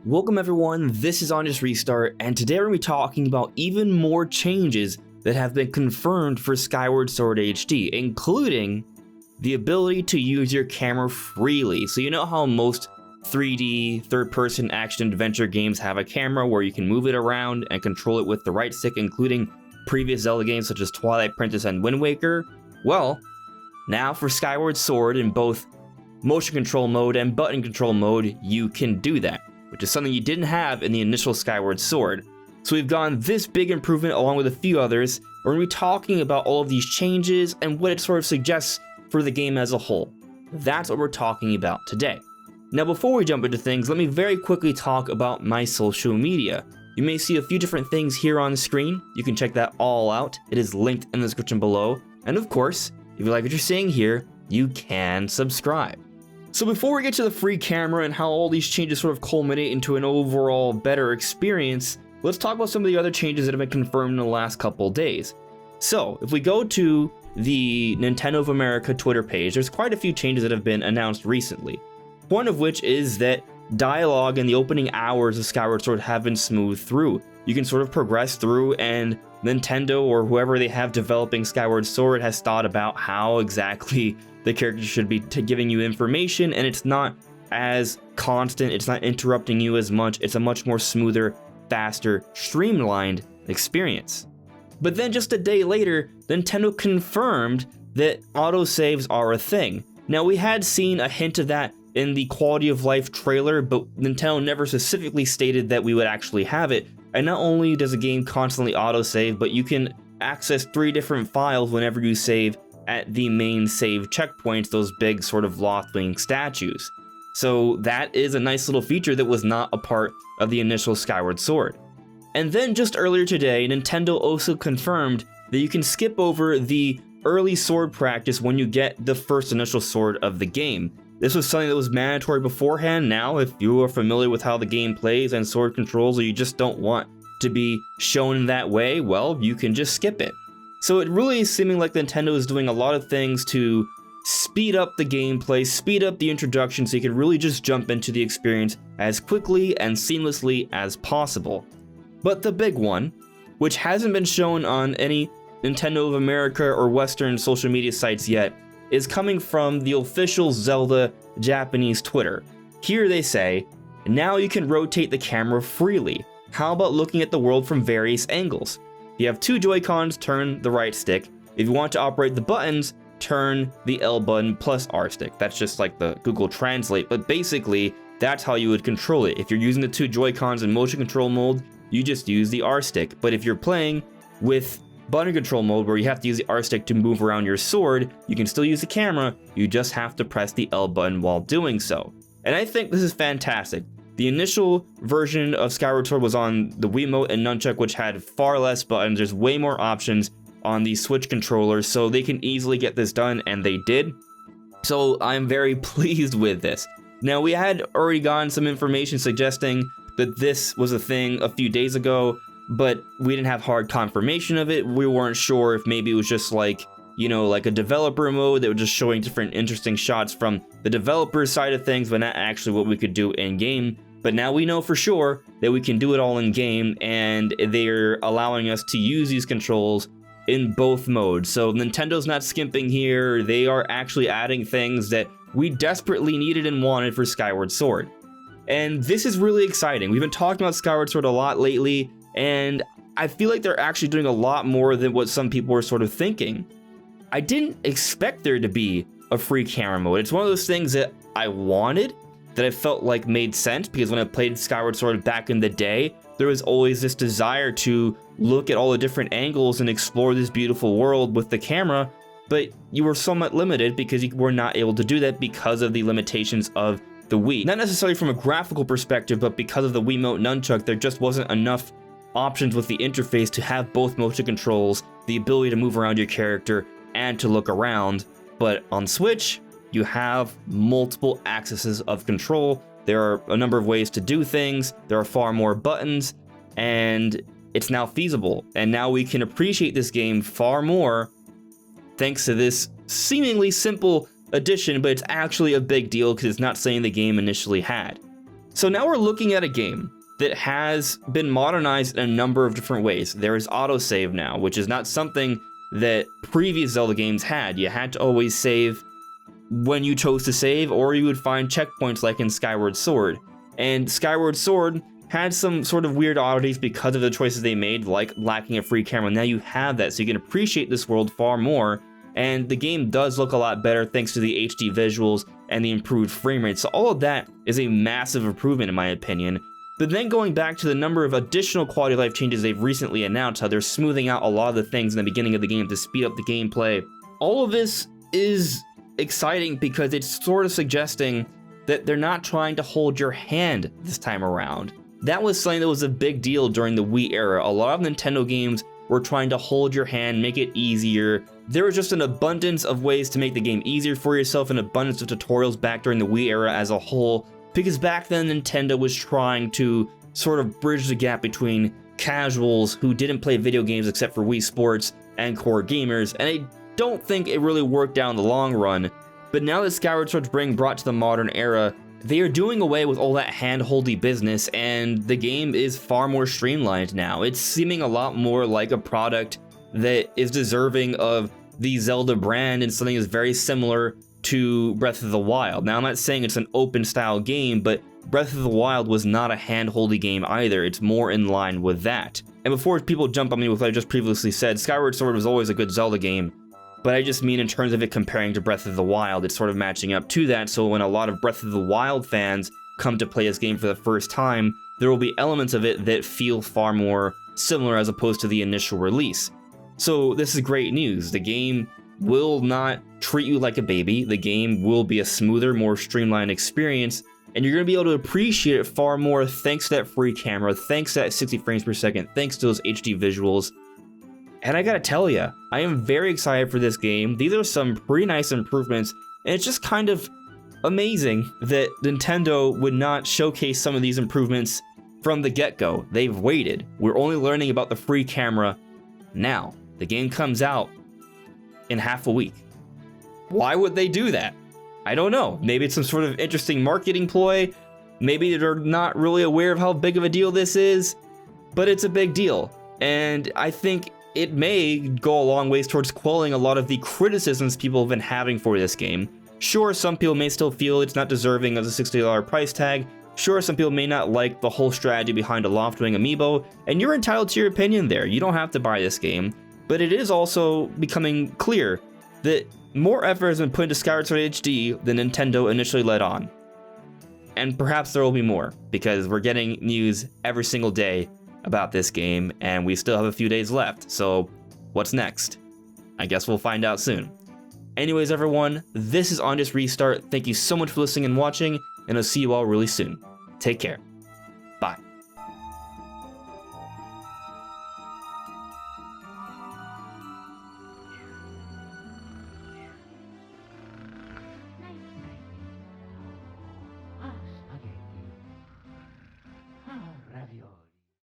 Welcome everyone, this is On Just Restart, and today we're going to be talking about even more changes that have been confirmed for Skyward Sword HD, including the ability to use your camera freely. So you know how most 3D, third-person action-adventure games have a camera where you can move it around and control it with the right stick, including previous Zelda games such as Twilight Princess and Wind Waker? Well, now for Skyward Sword in both motion control mode and button control mode, you can do that, which is something you didn't have in the initial Skyward Sword. So we've gotten this big improvement along with a few others. We're going to be talking about all of these changes and what it sort of suggests for the game as a whole. That's what we're talking about today. Now before we jump into things, let me very quickly talk about my social media. You may see a few different things here on the screen. You can check that all out. It is linked in the description below. And of course, if you like what you're seeing here, you can subscribe. So before we get to the free camera and how all these changes sort of culminate into an overall better experience, let's talk about some of the other changes that have been confirmed in the last couple days. So if we go to the Nintendo of America Twitter page, there's quite a few changes that have been announced recently. One of which is that dialogue in the opening hours of Skyward Sword have been smoothed through. You can sort of progress through, and Nintendo or whoever they have developing Skyward Sword has thought about how exactly the character should be giving you information, and it's not as constant, it's not interrupting you as much, it's a much more smoother, faster, streamlined experience. But then just a day later, Nintendo confirmed that autosaves are a thing. Now we had seen a hint of that in the quality of life trailer, but Nintendo never specifically stated that we would actually have it. And not only does the game constantly autosave, but you can access 3 different files whenever you save at the main save checkpoints, those big sort of Lothwing statues. So that is a nice little feature that was not a part of the initial Skyward Sword. And then just earlier today, Nintendo also confirmed that you can skip over the early sword practice when you get the first initial sword of the game. This was something that was mandatory beforehand. Now, if you are familiar with how the game plays and sword controls, or you just don't want to be shown in that way, well, you can just skip it. So it really is seeming like Nintendo is doing a lot of things to speed up the gameplay, speed up the introduction, so you can really just jump into the experience as quickly and seamlessly as possible. But the big one, which hasn't been shown on any Nintendo of America or Western social media sites yet, is coming from the official Zelda Japanese Twitter. Here they say, now you can rotate the camera freely. How about looking at the world from various angles? If you have 2 Joy-Cons, turn the right stick. If you want to operate the buttons, turn the L button plus R stick. That's just like the Google Translate, but basically, that's how you would control it. If you're using the 2 Joy-Cons in motion control mode, you just use the R stick. But if you're playing with button control mode, where you have to use the R stick to move around your sword, you can still use the camera, you just have to press the L button while doing so. And I think this is fantastic. The initial version of Skyward Sword was on the Wiimote and Nunchuck, which had far less buttons. There's way more options on the Switch controllers, so they can easily get this done, and they did. So I'm very pleased with this. Now, we had already gotten some information suggesting that this was a thing a few days ago, but we didn't have hard confirmation of it. We weren't sure if maybe it was just like, you know, like a developer mode that was just showing different interesting shots from the developer side of things, but not actually what we could do in game. But now we know for sure that we can do it all in game, and they're allowing us to use these controls in both modes. So Nintendo's not skimping here. They are actually adding things that we desperately needed and wanted for Skyward Sword. And this is really exciting. We've been talking about Skyward Sword a lot lately, and I feel like they're actually doing a lot more than what some people were sort of thinking. I didn't expect there to be a free camera mode. It's one of those things that I wanted, that I felt like made sense, because when I played Skyward Sword back in the day, there was always this desire to look at all the different angles and explore this beautiful world with the camera, but you were somewhat limited because you were not able to do that because of the limitations of the Wii. Not necessarily from a graphical perspective, but because of the Wiimote Nunchuck, there just wasn't enough options with the interface to have both motion controls, the ability to move around your character, and to look around. But on Switch, you have multiple accesses of control. There are a number of ways to do things, there are far more buttons, and it's now feasible. And now we can appreciate this game far more thanks to this seemingly simple addition, but it's actually a big deal because it's not something the game initially had. So now we're looking at a game that has been modernized in a number of different ways. There is autosave now, which is not something that previous Zelda games had. You had to always save when you chose to save, or you would find checkpoints like in Skyward Sword. And Skyward Sword had some sort of weird oddities because of the choices they made, like lacking a free camera. Now you have that, so you can appreciate this world far more, and the game does look a lot better thanks to the HD visuals and the improved frame rate. So all of that is a massive improvement in my opinion. But then going back to the number of additional quality of life changes they've recently announced, how they're smoothing out a lot of the things in the beginning of the game to speed up the gameplay. All of this is exciting because it's sort of suggesting that they're not trying to hold your hand this time around. That was something that was a big deal during the Wii era. A lot of Nintendo games were trying to hold your hand, make it easier. There was just an abundance of ways to make the game easier for yourself, an abundance of tutorials back during the Wii era as a whole, because back then Nintendo was trying to sort of bridge the gap between casuals who didn't play video games except for Wii Sports and core gamers, and I don't think it really worked out in the long run. But now that Skyward Sword's being brought to the modern era, they are doing away with all that hand-holdy business, and the game is far more streamlined now. It's seeming a lot more like a product that is deserving of the Zelda brand and something that's very similar to Breath of the Wild. Now, I'm not saying it's an open-style game, but Breath of the Wild was not a hand-holdy game either. It's more in line with that. And before people jump on me with what I just previously said, Skyward Sword was always a good Zelda game, but I just mean in terms of it comparing to Breath of the Wild, it's sort of matching up to that, so when a lot of Breath of the Wild fans come to play this game for the first time, there will be elements of it that feel far more similar as opposed to the initial release. So this is great news. The game will not treat you like a baby. The game will be a smoother, more streamlined experience, and you're going to be able to appreciate it far more thanks to that free camera, thanks to that 60 frames per second, thanks to those HD visuals. And I gotta tell ya, I am very excited for this game. These are some pretty nice improvements, and it's just kind of amazing that Nintendo would not showcase some of these improvements from the get-go. They've waited. We're only learning about the free camera now. The game comes out in half a week. Why would they do that? I don't know. Maybe it's some sort of interesting marketing ploy. Maybe they're not really aware of how big of a deal this is, but it's a big deal. And I think it may go a long ways towards quelling a lot of the criticisms people have been having for this game. Sure, some people may still feel it's not deserving of the $60 price tag. Sure, some people may not like the whole strategy behind a Loftwing amiibo, and you're entitled to your opinion there. You don't have to buy this game. But it is also becoming clear that more effort has been put into Skyward Sword HD than Nintendo initially let on. And perhaps there will be more, because we're getting news every single day about this game, and we still have a few days left, so what's next? I guess we'll find out soon. Anyways, everyone, this is On Just Restart. Thank you so much for listening and watching, and I'll see you all really soon. Take care.